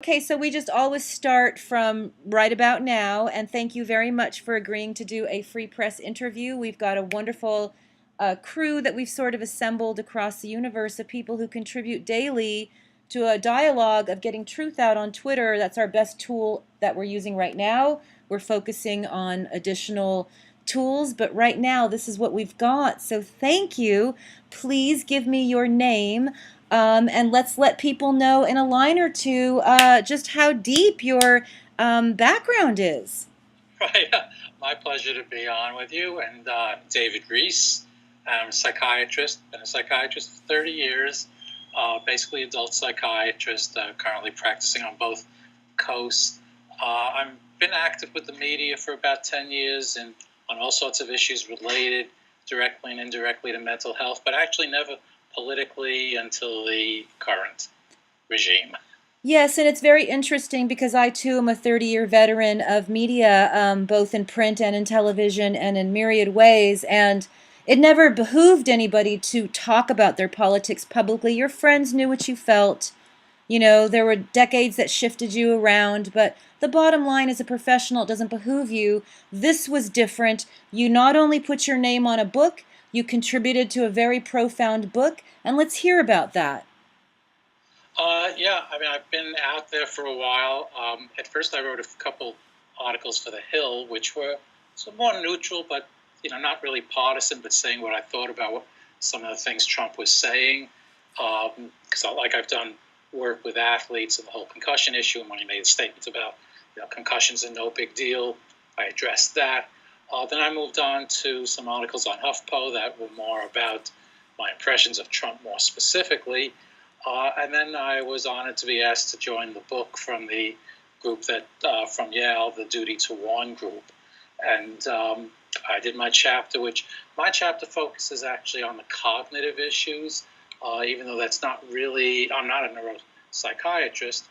Okay, so we just always start from right about now, and thank you very much for agreeing to do a free press interview. We've got a wonderful crew that we've sort of assembled across the universe of people who contribute daily to a dialogue of getting truth out on Twitter. That's our best tool that we're using right now. We're focusing on additional tools, but right now this is what we've got. So thank you. Please give me your name. And let's let people know in a line or two just how deep your background is. Right. My pleasure to be on with you. And David Reiss. I'm a psychiatrist, been a psychiatrist for 30 years, basically adult psychiatrist, currently practicing on both coasts. I've been active with the media for about 10 years and on all sorts of issues related directly and indirectly to mental health, but actually never politically until the current regime. Yes, and it's very interesting because I too am a 30-year veteran of media, both in print and in television and in myriad ways. And it never behooved anybody to talk about their politics publicly. Your friends knew what you felt. You know, there were decades that shifted you around, but the bottom line as a professional, it doesn't behoove you. This was different. You not only put your name on a book, you contributed to a very profound book, and let's hear about that. Yeah, I mean, I've been out there for a while. At first, I wrote a couple articles for The Hill, which were more neutral, but not really partisan, but saying what I thought about some of the things Trump was saying. Because I've done work with athletes and the whole concussion issue, and when he made statements about concussions are no big deal, I addressed that. Then I moved on to some articles on HuffPo that were more about my impressions of Trump more specifically. And then I was honored to be asked to join the book from the group from Yale, the Duty to Warn group. And I did my chapter, which my chapter focuses actually on the cognitive issues, even though that's not really, I'm not a neuropsychiatrist,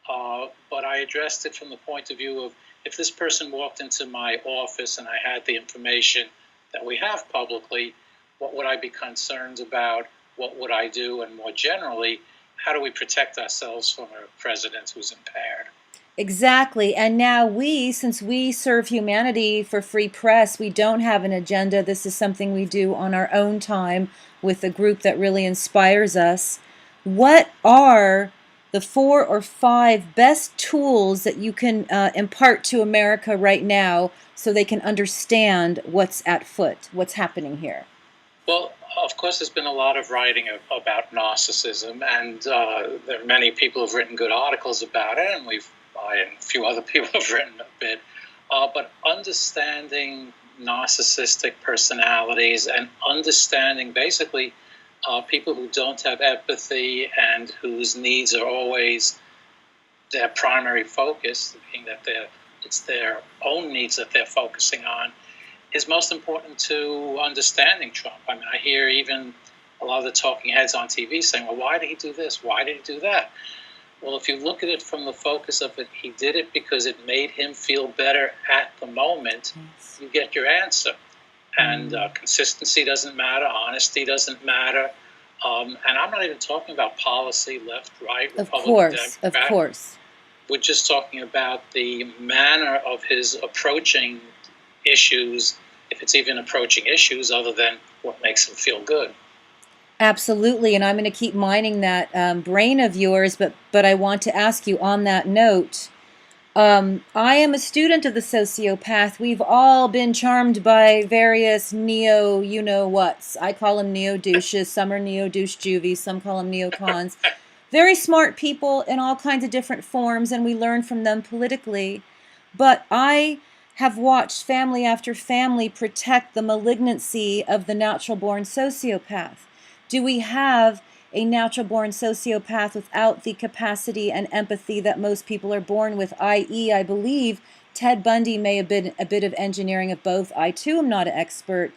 but I addressed it from the point of view of if this person walked into my office and I had the information that we have publicly, what would I be concerned about? What would I do? And more generally, how do we protect ourselves from a president who's impaired? Exactly. And now since we serve humanity for free press, we don't have an agenda. This is something we do on our own time with a group that really inspires us. What are the 4 or 5 best tools that you can impart to America right now so they can understand what's at foot, what's happening here? Well, of course, there's been a lot of writing about narcissism, and there are many people who've written good articles about it, and I and a few other people have written a bit. But understanding narcissistic personalities and understanding basically people who don't have empathy and whose needs are always their primary focus, being that it's their own needs that they're focusing on, is most important to understanding Trump. I mean, I hear even a lot of the talking heads on TV saying, well, why did he do this? Why did he do that? Well, if you look at it from the focus of it, he did it because it made him feel better at the moment. Yes. You get your answer. And consistency doesn't matter. Honesty doesn't matter. And I'm not even talking about policy, left, right, Republican, Democrat. Of course. We're just talking about the manner of his approaching issues, if it's even approaching issues other than what makes him feel good. Absolutely, and I'm going to keep mining that brain of yours, but I want to ask you on that note, I am a student of the sociopath. We've all been charmed by various neo-you-know-whats. I call them neo-douches, some are neo-douche juvies, some call them neocons. Very smart people in all kinds of different forms, and we learn from them politically. But I have watched family after family protect the malignancy of the natural-born sociopath. Do we have a natural-born sociopath without the capacity and empathy that most people are born with, i.e., I believe Ted Bundy may have been a bit of engineering of both. I, too, am not an expert,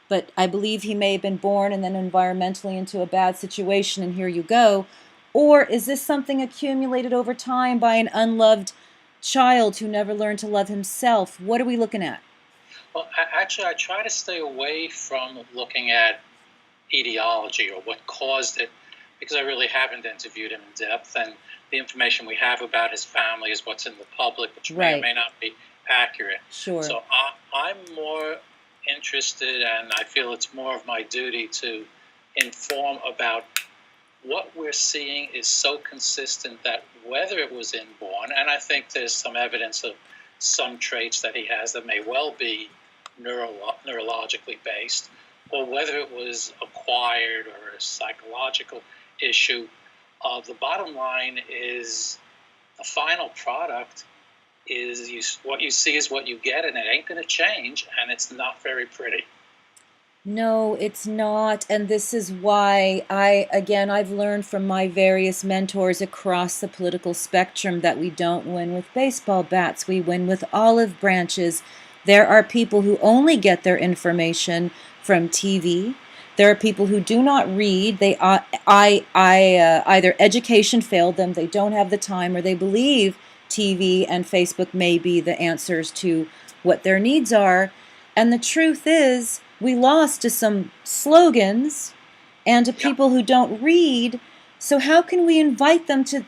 but I believe he may have been born and then environmentally into a bad situation, and here you go. Or is this something accumulated over time by an unloved child who never learned to love himself? What are we looking at? Well, actually, I try to stay away from looking at etiology or what caused it, because I really haven't interviewed him in depth. And the information we have about his family is what's in the public, which may or Right. may not be accurate. Sure. So I'm more interested, and I feel it's more of my duty to inform about what we're seeing is so consistent that whether it was inborn, and I think there's some evidence of some traits that he has that may well be neurologically based, or whether it was acquired or a psychological issue, the bottom line is the final product is what you see is what you get, and it ain't going to change, and it's not very pretty. No, it's not. And this is why I've learned from my various mentors across the political spectrum that we don't win with baseball bats. We win with olive branches. There are people who only get their information from TV. There are people who do not read. Either education failed them, they don't have the time, or they believe TV and Facebook may be the answers to what their needs are. And the truth is, we lost to some slogans and to people who don't read. So how can we invite them to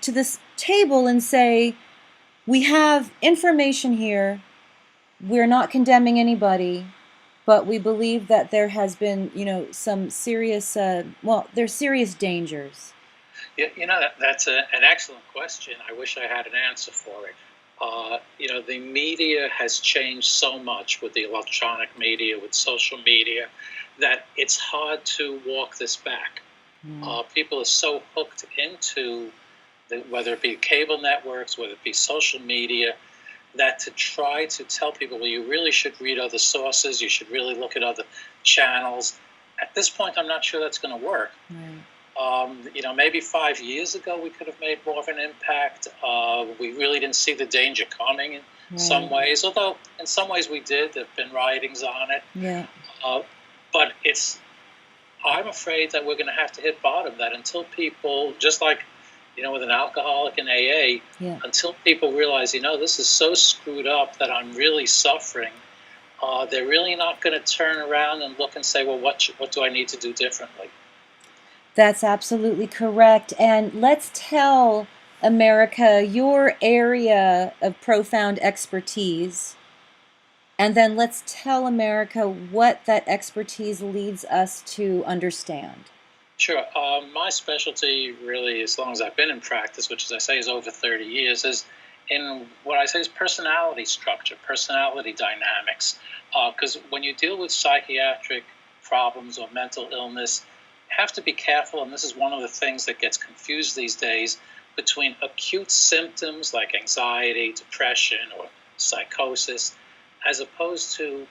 this table and say, we have information here, we're not condemning anybody, but we believe that there has been, some serious, there's serious dangers. That's an excellent question. I wish I had an answer for it. The media has changed so much with the electronic media, with social media, that it's hard to walk this back. People are so hooked into whether it be cable networks, whether it be social media, that to try to tell people, well, you really should read other sources, you should really look at other channels. At this point, I'm not sure that's going to work. Right. Maybe 5 years ago we could have made more of an impact. We really didn't see the danger coming in some ways, although in some ways we did. There have been writings on it. Yeah. But I'm afraid that we're going to have to hit bottom, that until people, just like, with an alcoholic in AA, until people realize, this is so screwed up that I'm really suffering, they're really not going to turn around and look and say, well, what do I need to do differently? That's absolutely correct. And let's tell America your area of profound expertise. And then let's tell America what that expertise leads us to understand. Sure. My specialty, really, as long as I've been in practice, which, as I say, is over 30 years, is in what I say is personality structure, personality dynamics. Because when you deal with psychiatric problems or mental illness, have to be careful, and this is one of the things that gets confused these days, between acute symptoms like anxiety, depression, or psychosis, as opposed to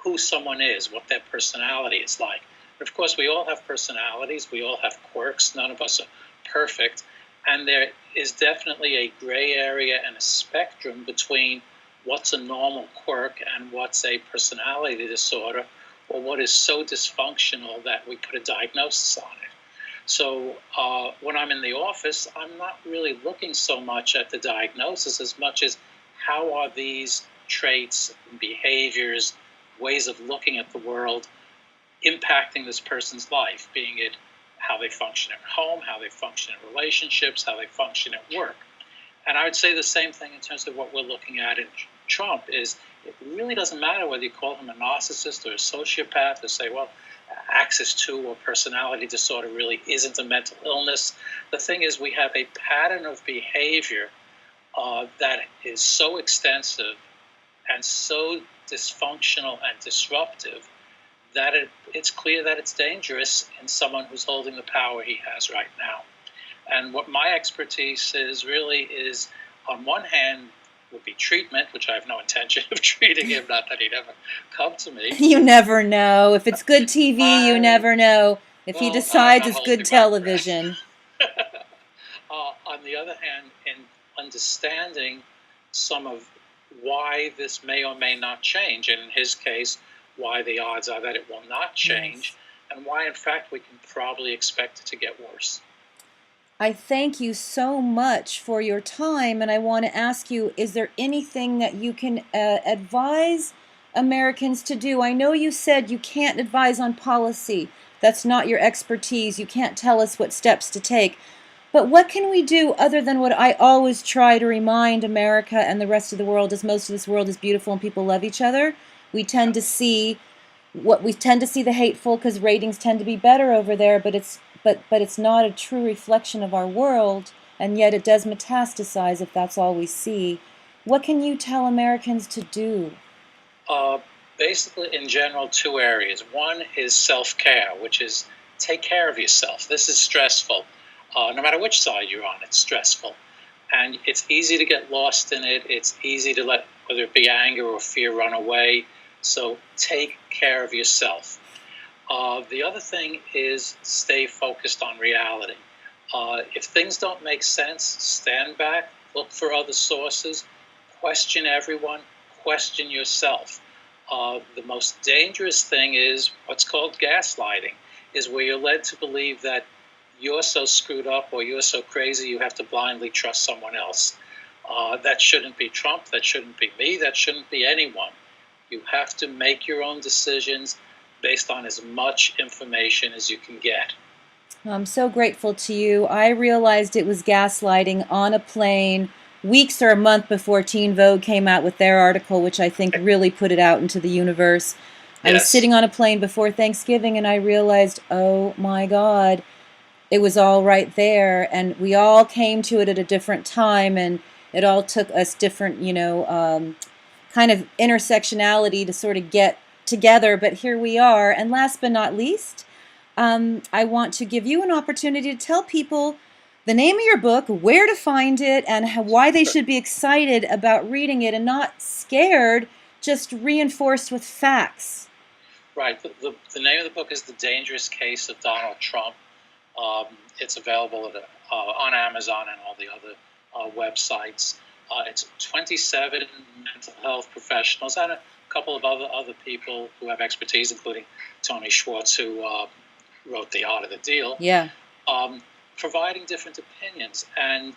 who someone is, what their personality is like. And of course, we all have personalities, we all have quirks, none of us are perfect, and there is definitely a gray area and a spectrum between what's a normal quirk and what's a personality disorder, or what is so dysfunctional that we put a diagnosis on it. So when I'm in the office, I'm not really looking so much at the diagnosis as much as how are these traits, behaviors, ways of looking at the world impacting this person's life, being it how they function at home, how they function in relationships, how they function at work. And I would say the same thing in terms of what we're looking at in Trump is it really doesn't matter whether you call him a narcissist or a sociopath or say, well, Axis 2 or personality disorder really isn't a mental illness. The thing is we have a pattern of behavior that is so extensive and so dysfunctional and disruptive that it's clear that it's dangerous in someone who's holding the power he has right now. And what my expertise is really is, on one hand, would be treatment, which I have no intention of treating him, not that he'd ever come to me. You never know. If it's good TV, you never know. If he decides it's good television. On the other hand, in understanding some of why this may or may not change, and in his case, why the odds are that it will not change, and why, in fact, we can probably expect it to get worse. I thank you so much for your time, and I want to ask you, is there anything that you can advise Americans to do? I know you said you can't advise on policy. That's not your expertise. You can't tell us what steps to take. But what can we do other than what I always try to remind America and the rest of the world is most of this world is beautiful and people love each other. We tend to see we tend to see the hateful because ratings tend to be better over there, but it's not a true reflection of our world, and yet it does metastasize if that's all we see. What can you tell Americans to do? Uh, Basically, in general, two areas. One is self-care, which is take care of yourself. This is stressful. No matter which side you're on, it's stressful. And it's easy to get lost in it. It's easy to let, whether it be anger or fear, run away. So take care of yourself. The other thing is stay focused on reality. If things don't make sense, stand back, look for other sources, question everyone, question yourself. The most dangerous thing is what's called gaslighting, is where you're led to believe that you're so screwed up or you're so crazy you have to blindly trust someone else. That shouldn't be Trump, that shouldn't be me, that shouldn't be anyone. You have to make your own decisions based on as much information as you can get. I'm so grateful to you. I realized it was gaslighting on a plane weeks or a month before Teen Vogue came out with their article, which I think really put it out into the universe. I was Yes. sitting on a plane before Thanksgiving and I realized, oh my God, it was all right there. And we all came to it at a different time, and it all took us different, kind of intersectionality to sort of get together. But here we are. And last but not least, I want to give you an opportunity to tell people the name of your book, where to find it, and why they should be excited about reading it and not scared, just reinforced with facts. Right. The name of the book is The Dangerous Case of Donald Trump. It's available on Amazon and all the other websites. It's 27 mental health professionals and a couple of other people who have expertise, including Tony Schwartz, who wrote The Art of the Deal, Yeah. providing different opinions. And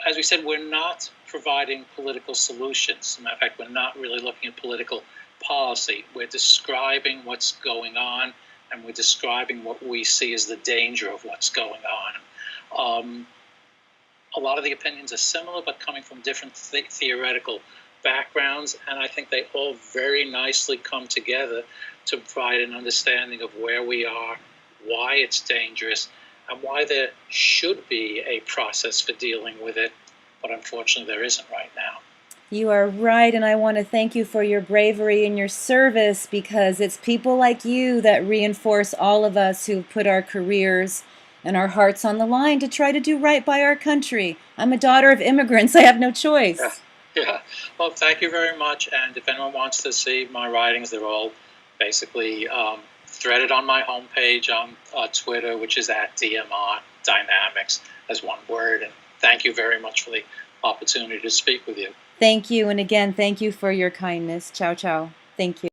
as we said, we're not providing political solutions. As a matter of fact, we're not really looking at political policy. We're describing what's going on, and we're describing what we see as the danger of what's going on. A lot of the opinions are similar, but coming from different theoretical backgrounds, and I think they all very nicely come together to provide an understanding of where we are, why it's dangerous, and why there should be a process for dealing with it, but unfortunately there isn't right now. You are right, and I want to thank you for your bravery and your service, because it's people like you that reinforce all of us who put our careers and our hearts on the line to try to do right by our country. I'm a daughter of immigrants. I have no choice. Yeah. Yeah. Well, thank you very much. And if anyone wants to see my writings, they're all basically threaded on my homepage on Twitter, which is at DMR Dynamics, as one word. And thank you very much for the opportunity to speak with you. Thank you. And again, thank you for your kindness. Ciao, ciao. Thank you.